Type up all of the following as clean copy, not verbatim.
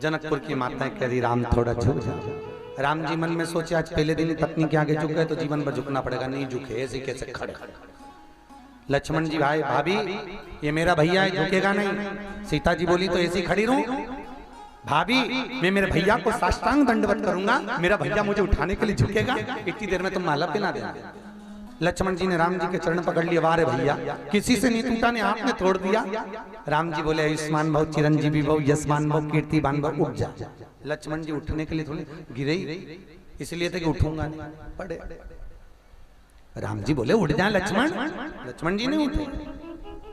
जनकपुर की माताएं कह रही राम थोड़ा झुक जाओ। राम जी मन में सोचे आज पहले दिन पत्नी के आगे झुक गए तो जीवन भर झुकना पड़ेगा, नहीं झुके ऐसे कैसे खड़े। लक्ष्मण जी भाई भाभी ये मेरा भैया है झुकेगा नहीं। सीता जी बोली तो ऐसी खड़ी रहूं भाभी, मैं मेरे भैया को साष्टांग दंडवत करूंगा, मेरा भैया मुझे उठाने के लिए झुकेगा, इतनी देर में तुम माला पहना देना। लक्ष्मण जी ने राम जी के चरण पकड़ लिया, वारे भैया किसी से नहीं टूटा ने आपने तोड़ दिया। राम जी बोले आयुष्मान भव चिरंजीवी भव यशमान भव कीर्तिवान भव उठ जा। लक्ष्मण जी उठने के लिए थोड़े गिरे ही, इसलिए थे कि उठूंगा नहीं, पड़े। राम जी बोले उठ जा लक्ष्मण। लक्ष्मण जी नहीं उठे।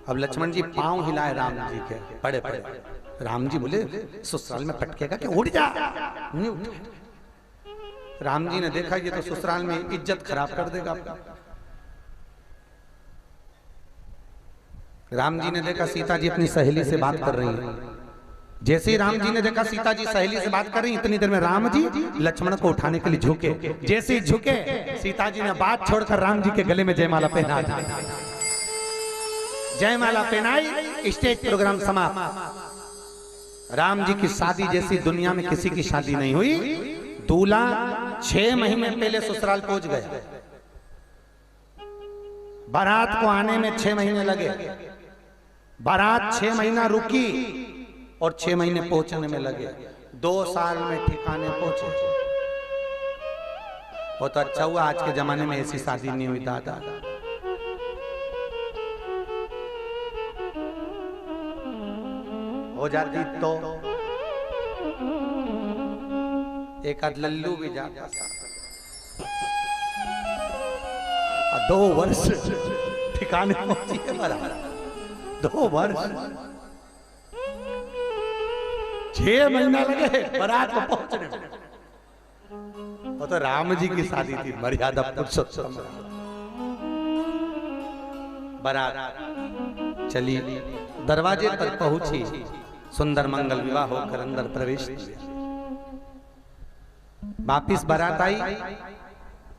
अब लक्ष्मण जी पांव हिलाए राम जी के, पड़े पड़े। राम जी बोले ससुराल में पटकेगा कि उठ जा, नहीं उठे। राम जी ने देखा ये तो ससुराल में इज्जत खराब कर देगा आपका। राम जी ने देखा सीता जी अपनी सहेली से बात कर रही हैं। जैसे ही राम जी ने देखा सीता जी सहेली से बात कर रही, इतनी देर में राम जी लक्ष्मण को उठाने के लिए झुके। जैसे ही झुके सीता जी ने बात छोड़कर राम जी के गले में जयमाला पहना दी। जयमाला पहनाई, स्टेज प्रोग्राम समाप्त। राम जी की शादी जैसी दुनिया में किसी की शादी नहीं हुई। दूल्हा 6 महीने पहले ससुराल पहुंच गया। बारात को आने में 6 महीने लगे। बारात 6 महीना रुकी और 6 महीने पहुंचने में लगे। 2 साल में ठिकाने पहुंचे। वो तो अच्छा हुआ आज के जमाने में ऐसी शादी नहीं हुई दादा। हो जाती तो एक आध लल्लू भी जाता। 2 वर्ष ठिकाने पहुंची है बारात। 2 वर्ष 6 महीना लगे बारात को पहुंचने में। वो तो राम जी की शादी थी, मर्यादा पुरुषोत्तम। बारात चली, दरवाजे पर पहुंची, सुंदर मंगल विवाह होकर अंदर प्रवेश किया। वापिस बारात आई,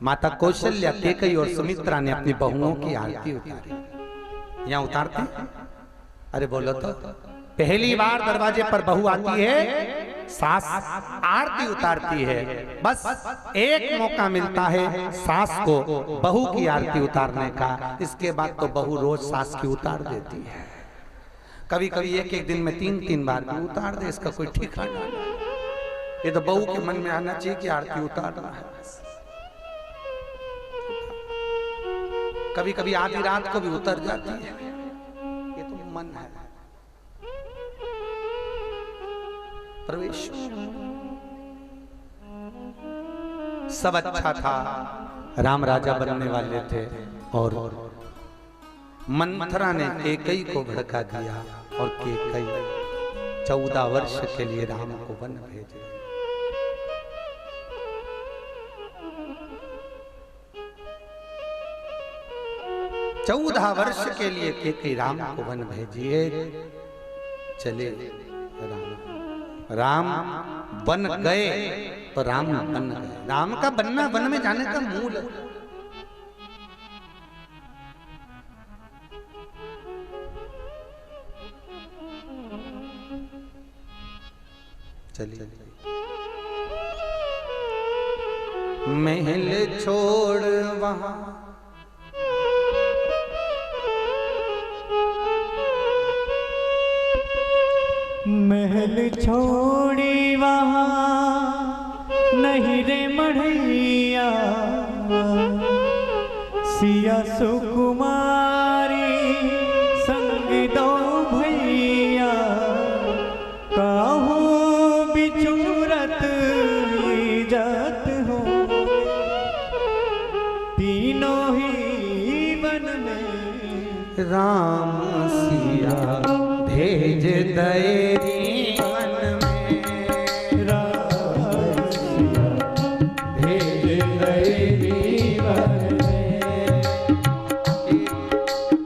माता कौशल्या, कैकेयी और सुमित्रा ने अपनी बहुओं की आरती उतारी। यहाँ उतारते, अरे बोलो तो, पहली बार दरवाजे पर बहू आती है, सास आरती उतारती है। बस एक मौका मिलता है सास को बहू की आरती उतारने का, इसके बाद तो बहू रोज सास की उतार देती है। कभी कभी एक दिन में 3-3 बार भी उतार दे, इसका कोई ठिकाना नहीं। ये तो बहू के मन में आना चाहिए कि आरती उतारना है। कभी कभी आधी रात को भी उतर जाती है, ये तो मन है। प्रवेश सब अच्छा था, राम राजा बनने वाले थे और मंथरा ने कैकेयी को भड़का दिया और कैकेयी 14 वर्ष के लिए राम को वन भेजे। चौदह वर्ष के लिए कैकेयी राम को वन भेजिए। चले राम बन गए तो राम बन गए। राम का बनना वन में जाने का मूल है। चलिए महल छोड़ वहां महल छोड़ी वहाँ नहीं रे मढ़ैया, सिया सुकुमारी संग दो भैया, काहू बिचूरत जात हो, तीनों ही वन में राम सिया भेज दे वन में। राम सिया भेज दे वन में।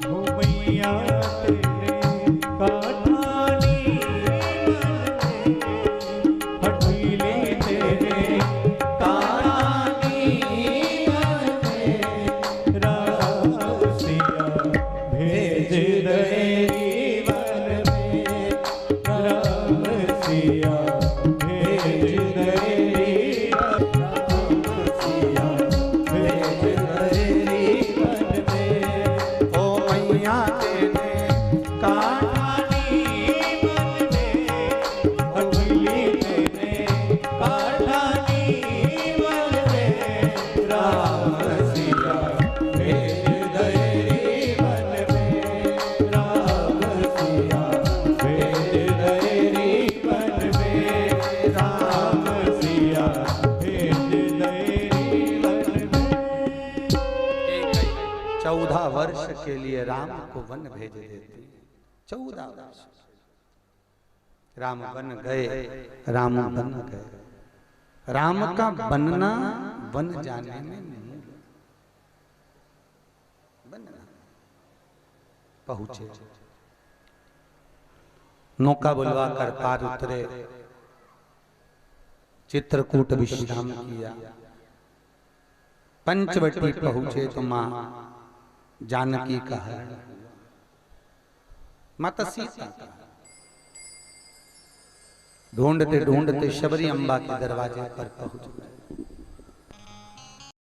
घुमैया तेरे काठानी मन में, हठीले तेरे काठानी मन में। राम सिया भेज दे वन में। काठानी मन में हथेली तेरे काठानी मन में राम सिया भेज दयरी मन में राम सिया भेज दयरी मन में राम सिया भेज दयरी मन में। 14 वर्ष के लिए राम को वन भेज देती। 14 वर्ष राम बन गए, राम बन गए। राम का बनना वन जाने में मूल। बनना पहुंचे, नौका बुलवा कर पार उतरे, चित्रकूट विश्राम किया, पंचवटी पहुंचे तो मां जानकी का हरण हुआ। माता सीता का ढूंढते ढूंढते शबरी अम्बा के दरवाजे पर पहुंच गए।